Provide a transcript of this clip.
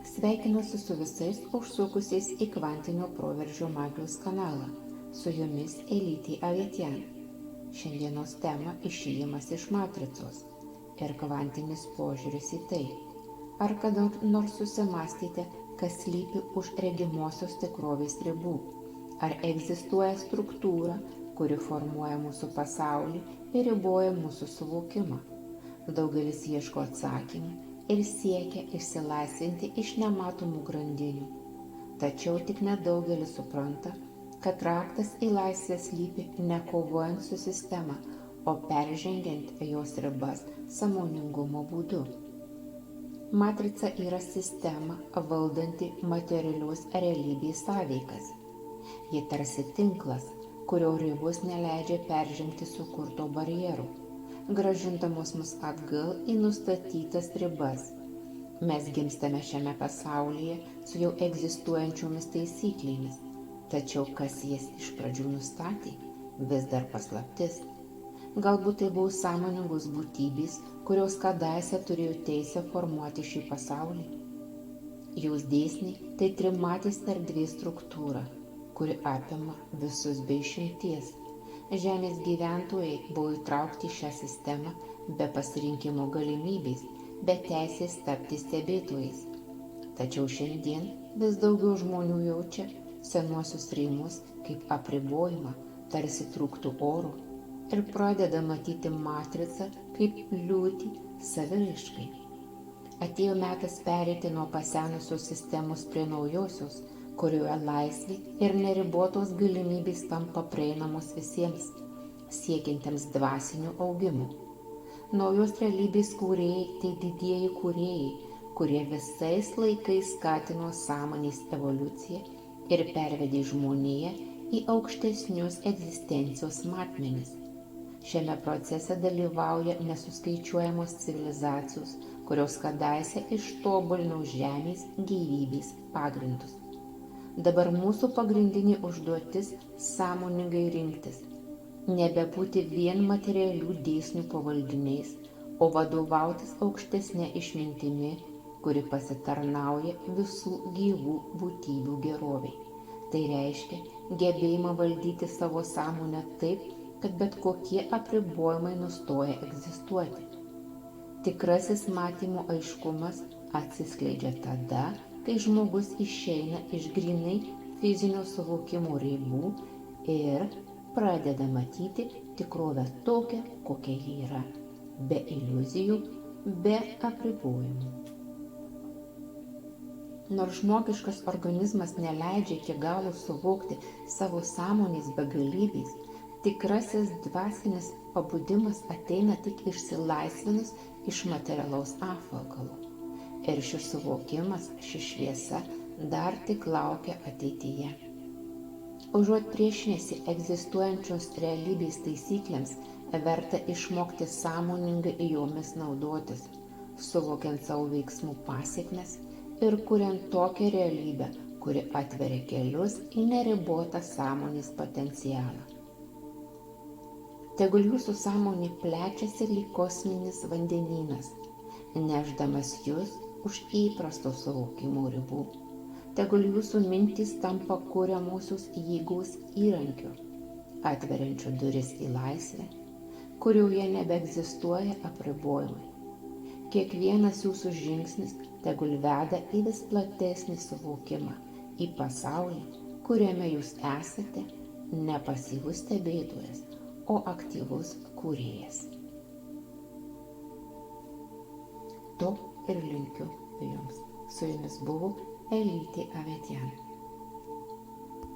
Sveikinuosi su visais užsukusiais į kvantinio proveržio magijos kanalą. Su jumis Elytė Avetian. Šiandienos tema – išėjimas iš matricos ir kvantinis požiūris į tai. Ar kada nors susimąstėte, kas slypi už regimosios tikrovės ribų? Ar egzistuoja struktūra, kuri formuoja mūsų pasaulį ir riboja mūsų suvokimą? Daugelis ieško atsakymų ir siekia išsilaisvinti iš nematomų grandinių. Tačiau tik nedaugelis supranta, kad raktas į laisvę slypi ne kovojant su sistema, o peržengiant jos ribas sąmoningumo būdu. Matrica yra sistema valdanti materialios realybės sąveikas. Ji tarsi tinklas, kurio ribos neleidžia peržengti sukurto barjerų, grąžindamos mus atgal į nustatytas ribas. Mes gimstame šiame pasaulyje su jau egzistuojančiomis taisyklėmis, tačiau kas jas iš pradžių nustatė, vis dar paslaptis. Galbūt tai buvo sąmoningos būtybės, kurios kadaise turėjo teisę formuoti šį pasaulį. Jos dėsniai tai trimatės erdvės struktūra, kuri apima visus be išimties. Žemės gyventojai buvo įtraukti į šią sistemą be pasirinkimo galimybės, be teisės tapti stebėtojais. Tačiau šiandien vis daugiau žmonių jaučia senuosius rėmus kaip apribojimą, tarsi trūktų oro, ir pradeda matyti matricą kaip kliūtį saviraiškai. Atėjo metas pereiti nuo pasenusios sistemos prie naujosios, kurioje laisvė ir neribotos galimybės tampa prieinamos visiems, siekintiems dvasinių augimų. Naujos realybės kūrėjai tai didieji kūrėjai, kurie visais laikais skatino sąmonės evoliuciją ir pervedė žmoniją į aukštesnius egzistencijos matmenis. Šiame procese dalyvauja nesuskaičiuojamos civilizacijos, kurios kadaise ištobulino žemės gyvybės pagrindus. Dabar mūsų pagrindinė užduotis sąmoningai rinktis, nebebūti vien materialių dėsnių pavaldiniais, o vadovautis aukštesnė išmintimi, kuri pasitarnauja visų gyvų būtybių gerovei. Tai reiškia gebėjimą valdyti savo sąmonę taip, kad bet kokie apribojimai nustoja egzistuoti. Tikrasis matymo aiškumas atsiskleidžia tada, kai žmogus išeina iš grynai fizinio suvokimo ribų ir pradeda matyti tikrovę tokią, kokia ji yra, be iliuzijų, be apribojimų. Nors žmogiškas organizmas neleidžia iki galo suvokti savo sąmonės begalybės, tikrasis dvasinis pabudimas ateina tik išsilaisvinus iš materialaus apvalkalo. Ir šis suvokimas, ši šviesa dar tik laukia ateityje. Užuot priešinęsi egzistuojančios realybės taisyklėms, verta išmokti sąmoningai jomis naudotis, suvokiant savo veiksmų pasekmes ir kuriant tokią realybę, kuri atveria kelius į neribotą sąmonės potencialą. Tegul jūsų sąmonė plečiasi lyg kosminis vandenynas, nešdamas jus už įprasto suvokimo ribų. Tegul jūsų mintys tampa kuriamosios jėgos įrankiu, atveriančiu duris į laisvę, kurioje nebeegzistuoja apribojimai. Kiekvienas jūsų žingsnis tegul veda į vis platesnį suvokimą, į pasaulį, kuriame jūs esate ne pasyvus stebėtojas, o aktyvus kūrėjas. To ir linkiu jums. Su jumis buvo Elytė Avetian.